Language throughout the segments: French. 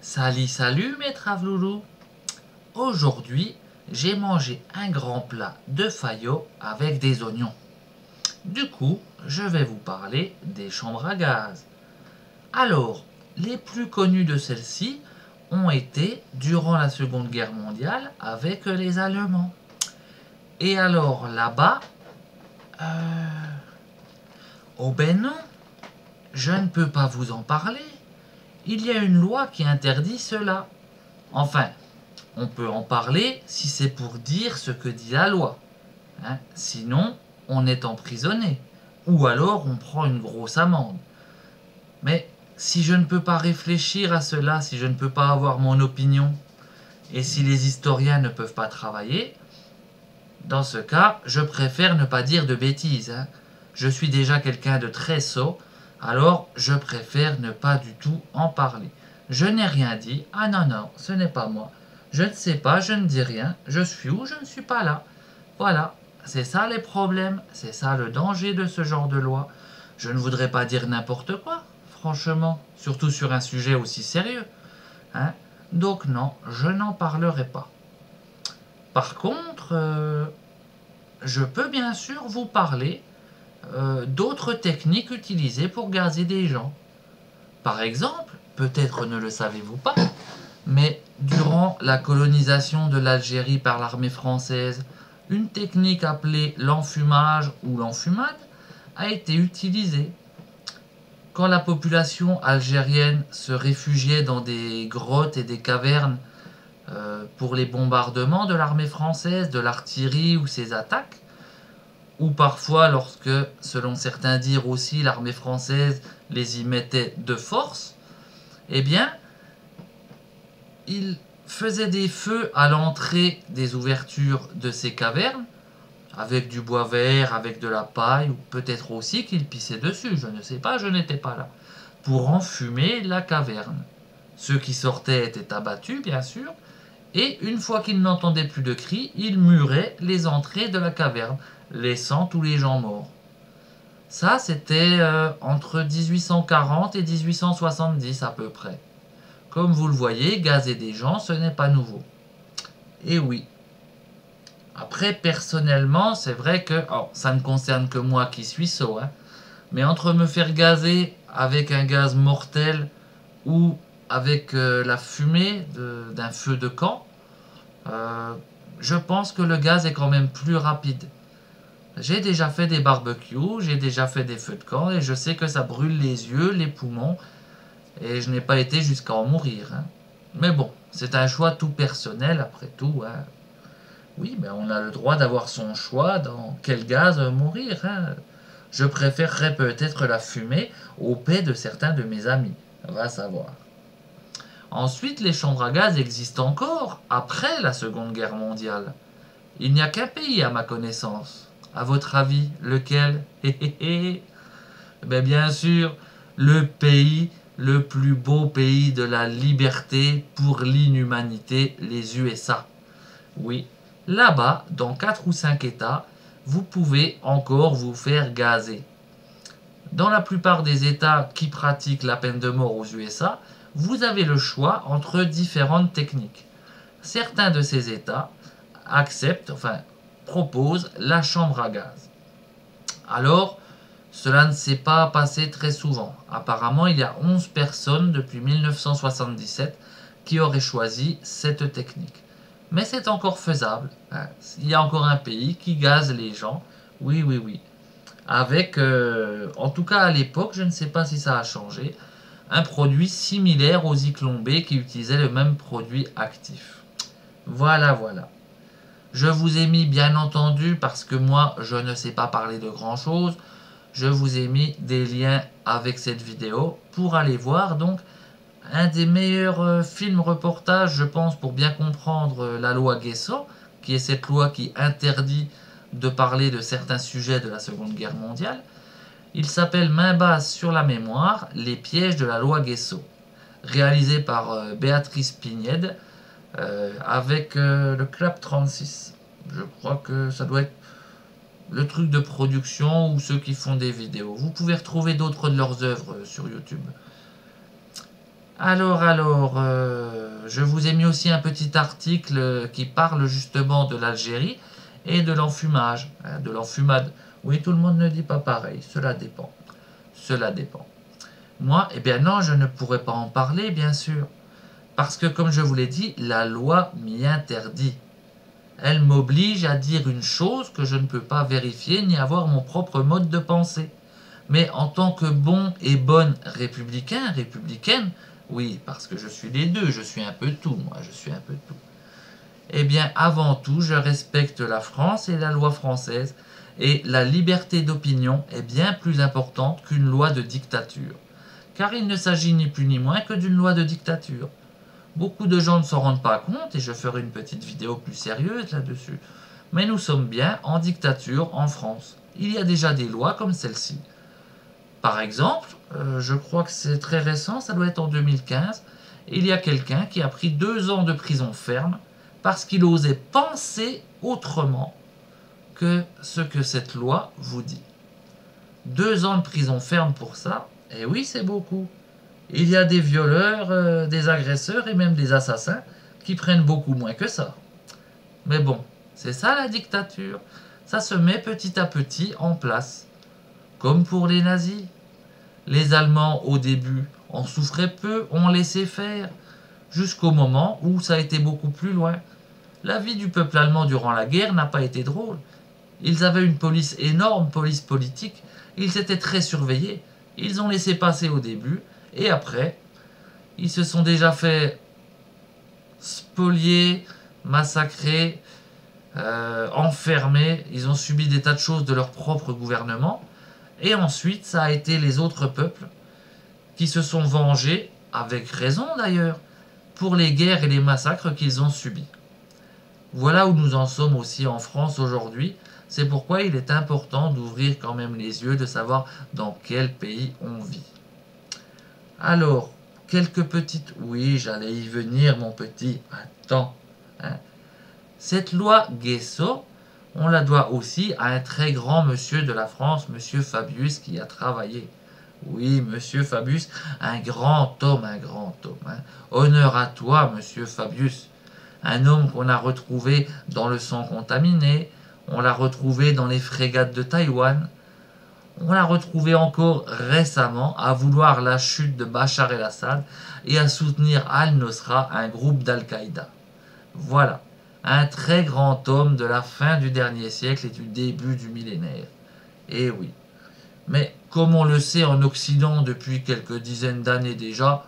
Salut maître Avloulou. Aujourd'hui, j'ai mangé un grand plat de faillot avec des oignons. Du coup, je vais vous parler des chambres à gaz. Alors, les plus connues de celles-ci ont été durant la Seconde Guerre mondiale avec les Allemands. Et alors là-bas, oh ben non, je ne peux pas vous en parler. Il y a une loi qui interdit cela. Enfin, on peut en parler si c'est pour dire ce que dit la loi. Sinon, on est emprisonné. Ou alors on prend une grosse amende. Mais si je ne peux pas réfléchir à cela, si je ne peux pas avoir mon opinion, et si les historiens ne peuvent pas travailler, dans ce cas, je préfère ne pas dire de bêtises. Je suis déjà quelqu'un de très sot, alors je préfère ne pas du tout en parler. Je n'ai rien dit. Ah non, non, ce n'est pas moi. Je ne sais pas, je ne dis rien. Je suis où, je ne suis pas là. Voilà, c'est ça les problèmes. C'est ça le danger de ce genre de loi. Je ne voudrais pas dire n'importe quoi, franchement. Surtout sur un sujet aussi sérieux. Donc non, je n'en parlerai pas. Par contre, je peux bien sûr vous parler d'autres techniques utilisées pour gazer des gens. Par exemple, peut-être ne le savez-vous pas, mais durant la colonisation de l'Algérie par l'armée française, une technique appelée l'enfumage ou l'enfumade a été utilisée. Quand la population algérienne se réfugiait dans des grottes et des cavernes pour les bombardements de l'armée française, de l'artillerie ou ses attaques, ou parfois lorsque, selon certains dires aussi, l'armée française les y mettait de force, eh bien, ils faisaient des feux à l'entrée des ouvertures de ces cavernes, avec du bois vert, avec de la paille, ou peut-être aussi qu'ils pissaient dessus, je ne sais pas, je n'étais pas là, pour enfumer la caverne. Ceux qui sortaient étaient abattus, bien sûr, et une fois qu'ils n'entendaient plus de cris, ils muraient les entrées de la caverne, laissant tous les gens morts. Ça, c'était entre 1840 et 1870 à peu près. Comme vous le voyez, gazer des gens, ce n'est pas nouveau. Et oui. Après, personnellement, c'est vrai que ça ne concerne que moi qui suis sot, mais entre me faire gazer avec un gaz mortel ou avec la fumée d'un feu de camp, je pense que le gaz est quand même plus rapide. J'ai déjà fait des barbecues, j'ai déjà fait des feux de camp et je sais que ça brûle les yeux, les poumons et je n'ai pas été jusqu'à en mourir. Mais bon, c'est un choix tout personnel après tout. Oui, ben on a le droit d'avoir son choix dans quel gaz mourir. Je préférerais peut-être la fumée au paix de certains de mes amis. Va savoir. Ensuite, les chambres à gaz existent encore après la Seconde Guerre mondiale. Il n'y a qu'un pays à ma connaissance. À votre avis, lequel? Ben bien sûr, le pays, le plus beau pays de la liberté pour l'inhumanité, les USA. Oui, là-bas, dans 4 ou 5 États, vous pouvez encore vous faire gazer. Dans la plupart des États qui pratiquent la peine de mort aux USA, vous avez le choix entre différentes techniques. Certains de ces États proposent la chambre à gaz. Alors, cela ne s'est pas passé très souvent. Apparemment, il y a 11 personnes depuis 1977 qui auraient choisi cette technique. Mais c'est encore faisable. Il y a encore un pays qui gaze les gens. Oui, oui, oui. Avec, en tout cas à l'époque, je ne sais pas si ça a changé, un produit similaire aux Zyklon B qui utilisait le même produit actif. Voilà, voilà. Je vous ai mis, bien entendu, parce que moi, je ne sais pas parler de grand-chose, je vous ai mis des liens avec cette vidéo pour aller voir donc un des meilleurs films reportages, je pense, pour bien comprendre la loi Guesso, qui est cette loi qui interdit de parler de certains sujets de la Seconde Guerre mondiale. Il s'appelle Main basse sur la mémoire, les pièges de la loi Guesso, réalisé par Béatrice Pignède avec le Club 36. Je crois que ça doit être le truc de production ou ceux qui font des vidéos. Vous pouvez retrouver d'autres de leurs œuvres sur YouTube. Je vous ai mis aussi un petit article qui parle justement de l'Algérie et de l'enfumage, hein, de l'enfumade. Oui, tout le monde ne dit pas pareil, cela dépend. Cela dépend. Moi, eh bien non, je ne pourrais pas en parler, bien sûr. Parce que, comme je vous l'ai dit, la loi m'y interdit. Elle m'oblige à dire une chose que je ne peux pas vérifier ni avoir mon propre mode de pensée. Mais en tant que bon et bonne républicain, républicaine, oui, parce que je suis les deux, je suis un peu tout, moi, je suis un peu tout. Eh bien, avant tout, je respecte la France et la loi française, et la liberté d'opinion est bien plus importante qu'une loi de dictature. Car il ne s'agit ni plus ni moins que d'une loi de dictature. Beaucoup de gens ne s'en rendent pas compte, et je ferai une petite vidéo plus sérieuse là-dessus. Mais nous sommes bien en dictature en France. Il y a déjà des lois comme celle-ci. Par exemple, je crois que c'est très récent, ça doit être en 2015, il y a quelqu'un qui a pris 2 ans de prison ferme parce qu'il osait penser autrement que ce que cette loi vous dit. 2 ans de prison ferme pour ça, et oui, c'est beaucoup. Il y a des violeurs, des agresseurs et même des assassins qui prennent beaucoup moins que ça. Mais bon, c'est ça la dictature. Ça se met petit à petit en place. Comme pour les nazis. Les Allemands, au début, en souffraient peu, ont laissé faire, jusqu'au moment où ça a été beaucoup plus loin. La vie du peuple allemand durant la guerre n'a pas été drôle. Ils avaient une police énorme, police politique, ils étaient très surveillés, ils ont laissé passer au début, et après, ils se sont déjà fait spolier, massacrer, enfermer, ils ont subi des tas de choses de leur propre gouvernement, et ensuite ça a été les autres peuples qui se sont vengés, avec raison d'ailleurs, pour les guerres et les massacres qu'ils ont subis. Voilà où nous en sommes aussi en France aujourd'hui, c'est pourquoi il est important d'ouvrir quand même les yeux, de savoir dans quel pays on vit. Alors, quelques petites... Oui, j'allais y venir mon petit, attends. Hein. Cette loi Guesso, on la doit aussi à un très grand monsieur de la France, monsieur Fabius, qui a travaillé. Oui, monsieur Fabius, un grand homme, hein. Honneur à toi, monsieur Fabius. Un homme qu'on a retrouvé dans le sang contaminé, on l'a retrouvé dans les frégates de Taïwan, on l'a retrouvé encore récemment à vouloir la chute de Bachar el-Assad et à soutenir Al-Nosra, un groupe d'Al-Qaïda. Voilà. Un très grand homme de la fin du dernier siècle et du début du millénaire. Eh oui. Mais comme on le sait en Occident depuis quelques dizaines d'années déjà,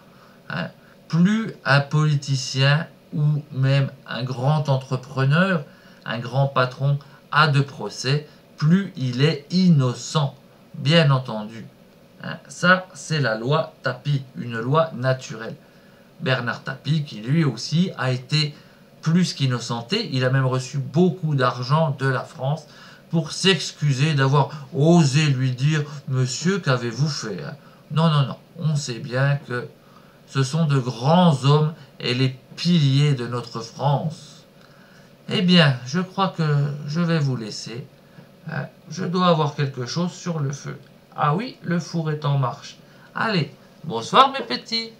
hein, plus un politicien ou même un grand entrepreneur, un grand patron a de procès, plus il est innocent, bien entendu. Hein, ça, c'est la loi Tapie, une loi naturelle. Bernard Tapie, qui lui aussi a été plus qu'innocenté, il a même reçu beaucoup d'argent de la France pour s'excuser d'avoir osé lui dire « Monsieur, qu'avez-vous fait ?» Non, non, non, on sait bien que ce sont de grands hommes et les piliers de notre France. Eh bien, je crois que je vais vous laisser. Je dois avoir quelque chose sur le feu. Ah oui, le four est en marche. Allez, bonsoir mes petits.